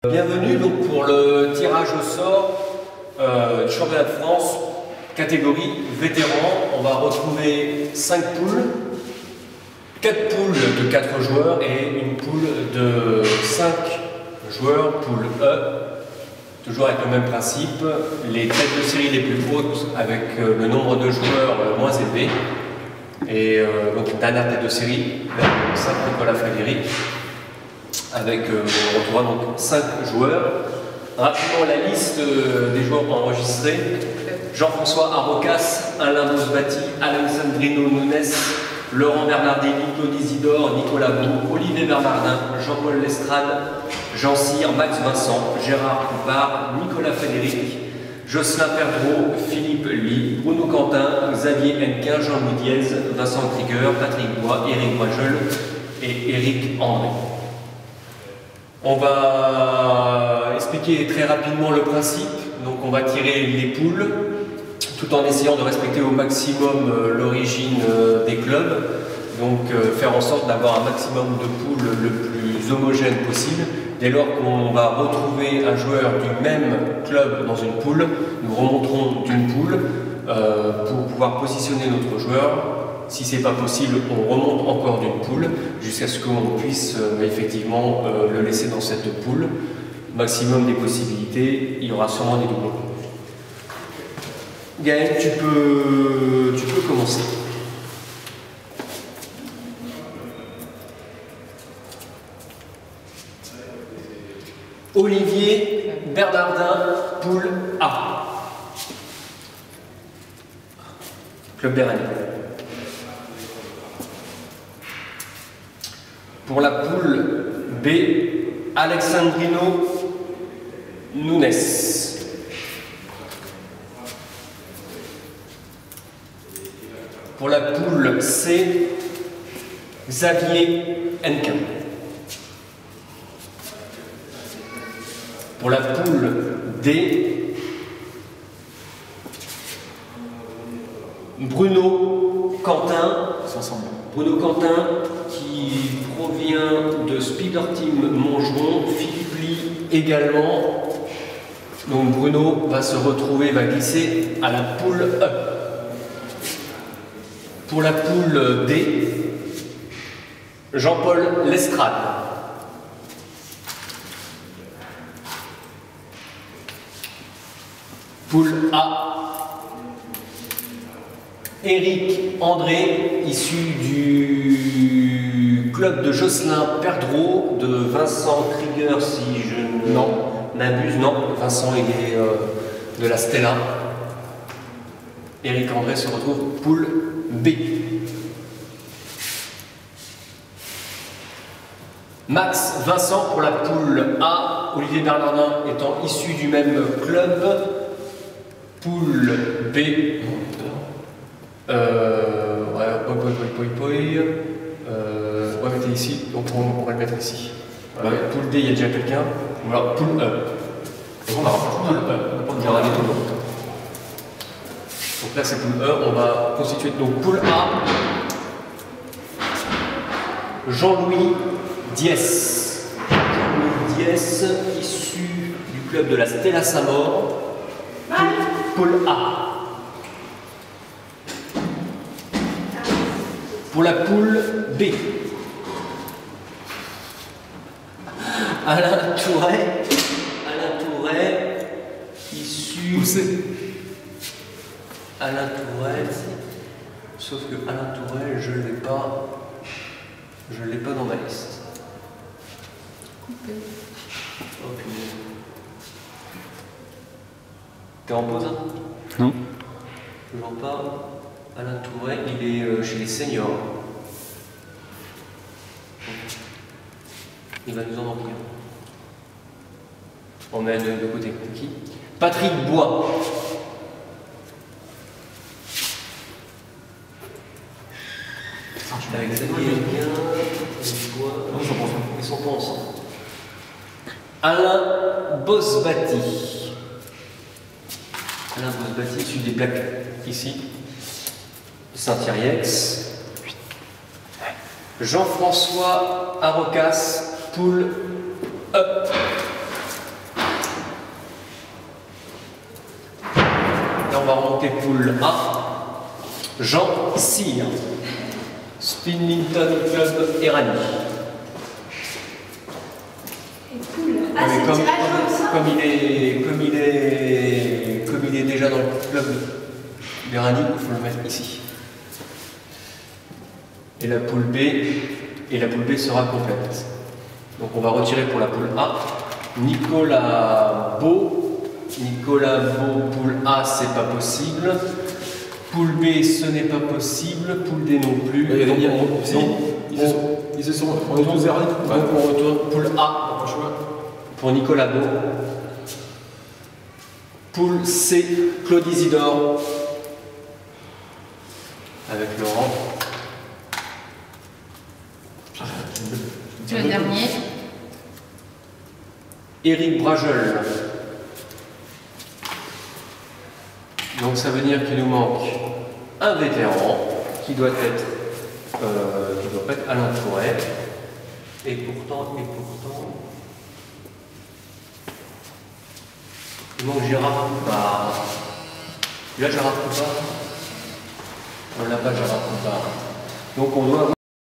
Bienvenue donc pour le tirage au sort du championnat de France, catégorie vétéran. On va retrouver 5 poules, 4 poules de 4 joueurs et une poule de 5 joueurs, poule E, toujours avec le même principe. Les têtes de série les plus hautes avec le nombre de joueurs le moins élevé. Et donc dernière tête de série, 5 Nicolas Frédéric. Avec, on retrouvera donc 5 joueurs. Rapidement la liste des joueurs enregistrés. Jean-François Arrocas, Alain Bosbati, Alexandrino Nunes, Laurent Bernardini, Claude Isidore, Nicolas Bou, Olivier Bernardin, Jean-Paul Lestrade, Jean Cyr, Max Vincent, Gérard Coupard, Nicolas Frédéric, Jocelyn Perdreau, Philippe Ly, Bruno Quentin, Xavier Henquin, Jean-Louis Diez, Vincent Krieger, Patrick Bois, Éric Boisjeul et Éric André. On va expliquer très rapidement le principe. Donc on va tirer les poules tout en essayant de respecter au maximum l'origine des clubs. Donc faire en sorte d'avoir un maximum de poules le plus homogène possible. Dès lors qu'on va retrouver un joueur du même club dans une poule, nous remonterons d'une poule pour pouvoir positionner notre joueur. Si ce n'est pas possible, on remonte encore d'une poule jusqu'à ce qu'on puisse effectivement le laisser dans cette poule. Maximum des possibilités, il y aura sûrement des doublons. Gaël, tu peux commencer. Olivier Bernardin, poule A. Club des Rennes. Pour la poule B, Alexandrino Nunes. Pour la poule C, Xavier Henquin. Pour la poule D, Bruno Quentin. Bruno Quentin qui provient de Speeder Team Montgeron, Philippe Ly également. Donc Bruno va se retrouver, va glisser à la poule E. Pour la poule D, Jean-Paul Lestrade. Poule A, Éric André, issu du club de Jocelyn Perdreau, de Vincent Krieger, si je ne m'abuse. Non, Vincent il est de la Stella. Éric André se retrouve poule B. Max Vincent pour la poule A, Olivier Bernardin étant issu du même club. Poule B. On va mettre ici, donc on va le mettre ici. Voilà. Poule D, il y a déjà quelqu'un. Voilà, poule E. Poule E. Il y aura des doublons. Donc là c'est poule E, on va constituer donc poule A. Jean-Louis Diez. Jean-Louis Diez, issu du club de la Stella Saint-Maur. Poule A. Pour la poule B, Alain Touret, issu... Alain Touret, sauf que Alain Touret, je ne l'ai pas dans ma liste. Coupé. Ok. T'es en pause, hein? Non. Toujours pas. Alain Touret, il est chez les seniors. Il va nous en manquer. On met de côté. Qui? Patrick Bois. Avec Xavier Henquin, ils sont pas ensemble. Alain Bosbati. Alain Bosbati, issu des plaques ici. Saint-Iriex. Jean-François Arrocas, poule E. on va remonter poule A. Jean Cyr, Spinminton Club Erani. Ah, c'est comme, le tirage comme ça. comme il est déjà dans le club d'Erani, il faut le mettre ici. Et la poule B sera complète. Donc on va retirer pour la poule A Nicolas Beau. Nicolas Beau, poule A, c'est pas possible. Poule B, ce n'est pas possible. Poule D non plus. Ils se sont. On est tous Erani. Donc on retourne poule A pour Nicolas Beau. Poule C, Claude Isidore avec Laurent. Le dernier. Éric Brageul. Donc ça veut dire qu'il nous manque un vétéran qui doit être Alain Forêt. Et pourtant, il manque Gérard Poupard. Là, Gérard Poupard. On n'a pas Gérard Poupard. Donc on doit avoir